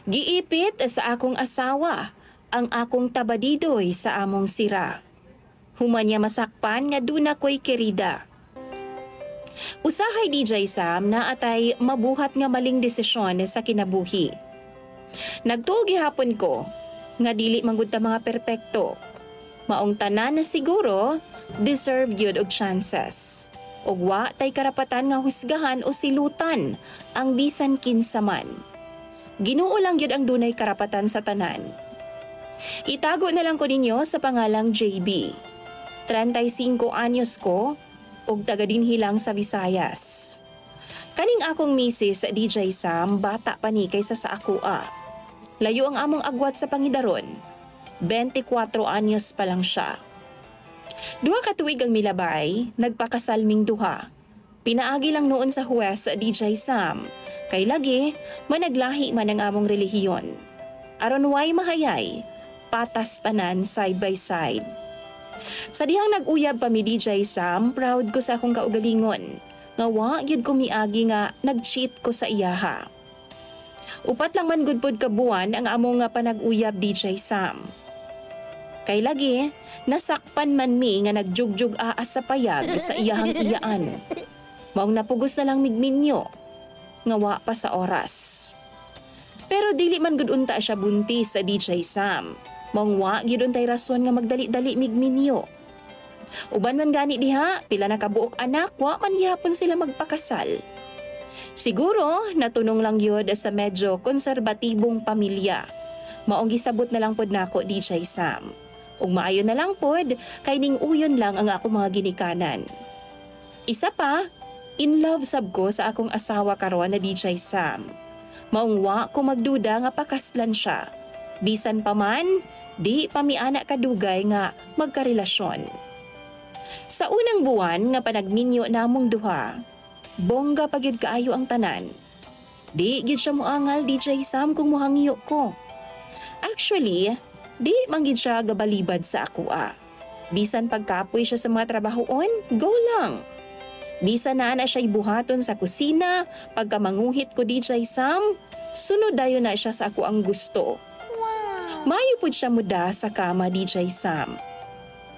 Giipit sa akong asawa ang akong tabadidoy sa among sira. Human niya masakpan nga duna ko'y kerida. Usahay DJ Sam na atay mabuhat nga maling desisyon sa kinabuhi. Nagtuog gihapon ko nga dili manggod ta mga perpekto. Maong tanan na siguro deserve gyud og chances. Ug wa tay karapatan nga husgahan o silutan ang bisan kinsa man. Ginoo lang gyud ang dunay karapatan sa tanan. Itago na lang ko ninyo sa pangalang JB. 35 anyos ko ug taga dinhi lang sa Visayas. Kaning akong misis DJ Sam bata pa ni kaysa sa akoa. Layo ang among agwat sa pangidaron. 24 anyos pa lang siya. Duha ka tuig ang milabay, nagpakasal ming duha. Pinaagi lang noon sa huwes DJ Sam, kay lagi managlahi man ang among relihiyon. Aron way mahayay, patas tanan side by side. Sa dihang nag-uyab pa mi DJ Sam, proud ko sa akong kaugalingon. Nga wa gyud ko miagi nga nag-cheat ko sa iyaha. Upat lang man gud pod ka buwan ang among nga panag-uyab DJ Sam. Kay lagi, nasakpan man mi nga nagjugjug aas sa payag sa iyahang iyaan. Maong napugos na lang migminyo, nga wa pa sa oras. Pero dili man gud unta siya buntis sa DJ Sam. Maong wa gyud untay rason nga magdali-dali migminyo. Uban man gani diha, pila na kabuok anak, wa man gihapon sila magpakasal. Siguro natunong lang yun sa medyo konserbatibong pamilya. Maong gisabot na lang pod nako DJ Sam. Ug maayo na lang pod kay ning uyon lang ang ako mga ginikanan. Isa pa, in love sab ko sa akong asawa karon na DJ Sam. Maong wa ko magduda nga pakaslan siya. Bisan pa man, di pa mi ana kadugay nga magkarelasyon. Sa unang buwan nga panagminyo namong duha, bongga pa gyud kaayo ang tanan. Di gyud siya moangal DJ Sam kung mohangyo ko. Actually, di man gyud siya gabalibad sa akoa. Bisan pagkapoy siya sa mga trabahoon, go lang. Bisan na siya buhaton sa kusina, pagkamanguhit ko DJ Sam, sunod dayon na siya sa ako ang gusto. Mayo pud siya muda sa kama DJ Sam.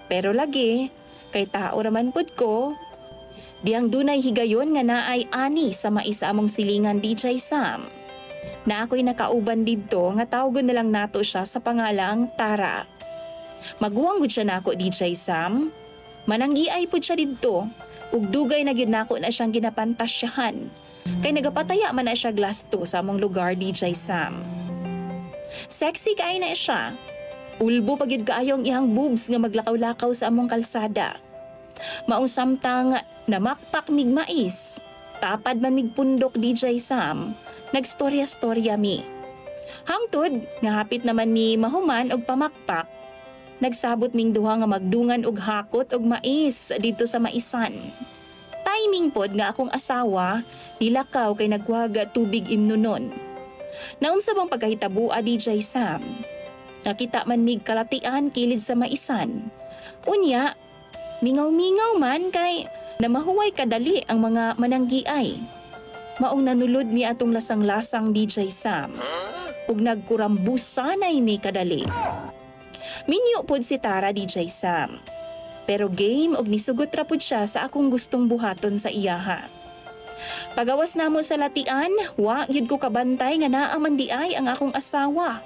Pero lagi, kay tao raman pud ko, diyang dunay higayon nga naay ani sa maisa among silingan DJ Sam. Na ako'y nakauban didto nga tawgon na lang nato siya sa pangalang Tara. Maguwang gud siya nako DJ Sam. Mananggiay pud siya didto ug dugay na gyud nako na siyang ginapantasyahan. Kay nagapataya man na siya glass to sa among lugar DJ Sam. Sexy kay na siya. Ulbo pa gyud kaayo ang iyang boobs nga maglakaw-lakaw sa among kalsada. Maong samtang namakpak mig mais, tapad man mig pundok DJ Sam, nagstorya-storya mi. Hangtod nga hapit naman mi mahuman og pamakpak, nagsabot ming duha nga magdungan og hakot og mais dito sa maisan. Timing pod nga akong asawa nilakaw kay nagwaga tubig imnunon. Naunsa bang pagkahitabua DJ Sam? Nakita man mig kalatian kilid sa maisan. Unya, mingaw-mingaw man kay namahuway kadali ang mga mananggiay. Maong nanulod mi atong lasang-lasang DJ Sam. Ug nagkurambus sanay mi kadali. Minyo pod si Tara DJ Sam. Pero game og nisugot ra pod siya sa akong gustong buhaton sa iyaha. Pagawas namo sa latian, wa gyud ko kabantay nga naa man di ay ang akong asawa.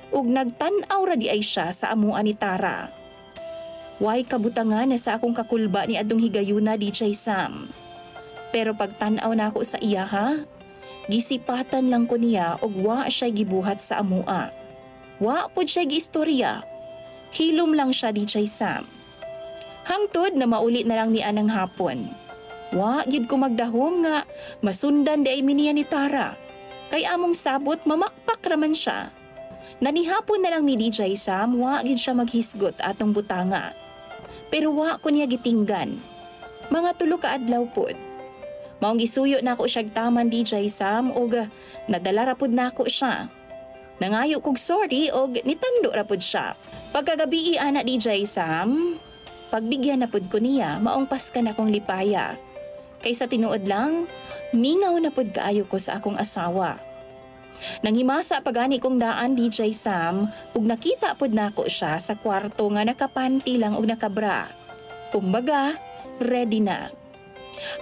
Ug nagtan-aw ra di ay siya sa amuan ni Tara. Way kabutangan na sa akong kakulba ni adtong higayuna DJ Sam. Pero pagtan-aw na ako sa iya ha, gisipatan lang ko niya og wa siya gibuhat sa amua. Wa pod siya giistorya. Hilom lang siya DJ Sam. Hangtod na mauli na lang ni anang hapon. Wa gyud ko magdahom nga masundan di ay miniya ni Tara. Kay among sabot mamakpak raman siya. Nanihapon na lang ni DJ Sam, wa gyud siya maghisgot atong butanga. Pero wa ko niya gitinggan. Mga 3 ka adlaw pod. Maong gisuyo na ako siya taman DJ Sam og nadala ra pod nako siya. Nangayo kog sorry og nitando ra pod siya. Pagkagabi ana DJ Sam, pagbigyan na pod ko niya, maong paskan akong lipaya. Kaysa tinuod lang, mingaw na pod kaayo ko sa akong asawa. Nanghimasa pagani kong daan DJ Sam ug nakita pud nako siya sa kwarto nga nakapanti lang ug nakabra. Kumbaga, ready na.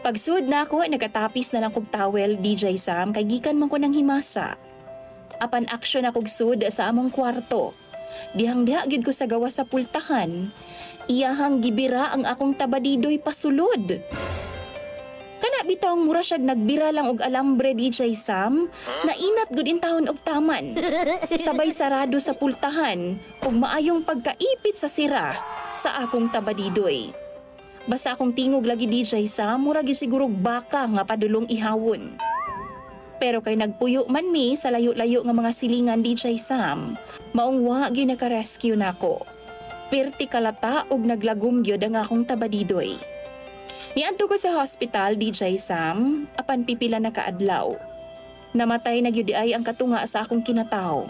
Pagsud nako nagatapis na lang kog towel DJ Sam kay gikan man ko nang himasa. Apan aksyon akog sud sa among kwarto. Dihang-diha gid ko sa gawa sa pultahan. Iyahang gibira ang akong tabadidoy pasulod. Kana bitawng mura siyag nagbira lang og alambre DJ Sam, nainat gud in tahon og taman. Sabay sarado sa pultahan ug maayong pagkaipit sa sira sa akong tabadidoy. Basta akong tingog lagi DJ Sam, mura gyud siguro baka nga padulong ihawon. Pero kay nagpuyo man mi sa layo-layo nga mga silingan DJ Sam, maong wa gyud naka-rescue nako. Perti kalata og naglagom gyud ang akong tabadidoy. Niadto ko sa hospital DJ Sam, apan pipila na kaadlaw. Namatay na gyud ay ang katunga sa akong kinataw.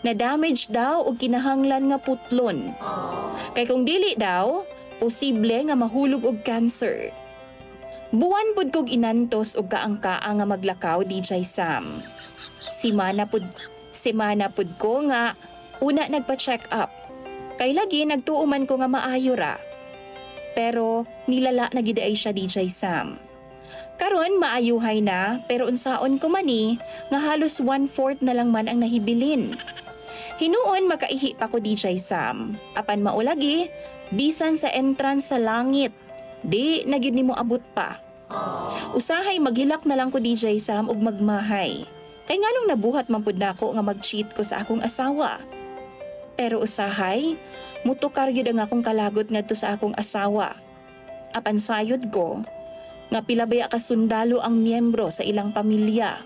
Na-damage daw og kinahanglan nga putlon. Kay kung dili daw, posible nga mahulog og cancer. Buwan pud kog inantos og kaangkaa nga maglakaw DJ Sam. Semana pud ko nga una nagpa-check up. Kay lagi nagtuuman ko nga maayo ra. Pero nilala na gid ay siya DJ Sam. Karon maayuhay na pero unsaon ko mani nga halos 1/4 na lang man ang nahibilin. Hinuon makaihi pa ko DJ Sam. Apan maulagi bisan sa entrance sa langit. Di na gid nimo abot pa. Usahay maghilak na lang ko DJ Sam ug magmahay. Kay nganong nabuhat man pud nako nga mag-cheat ko sa akong asawa. Pero usahay, mutukar gyud ang akong kalagot ngadto sa akong asawa. Apan sayod ko, nga pilabaya ka sundalo ang miyembro sa ilang pamilya.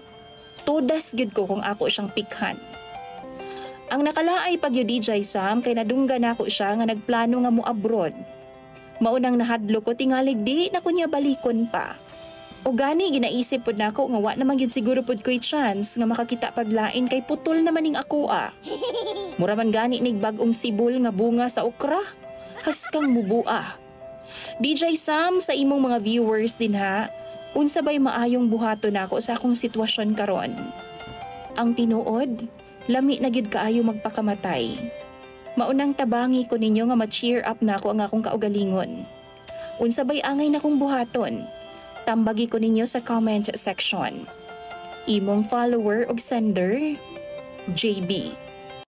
Todas gyud ko kung ako siyang pikhan. Ang nakalaay pag yun DJ Sam kay nadunggan nako siya nga nagplano nga mo abroad. Maunang nahadlo ko tingalig di na kunya balikon pa. O gani ginaisip pud nako nga wa naman gyud siguro pud ko'y chance nga makakita paglain kay putol naman ning ako ah. Mura man gani nig bag-ong sibol nga bunga sa okra. Haskang mubua. DJ Sam sa imong mga viewers din ha, unsa bay maayong buhato nako sa akong sitwasyon karon. Ang tinuod, lami na gyud kaayo magpakamatay. Maunang tabangi ko ninyo nga ma-cheer up nako ang akong kaugalingon. Unsa bay angay na kong buhaton? Tambagi ko ninyo sa comment section. Imong follower og sender, JB.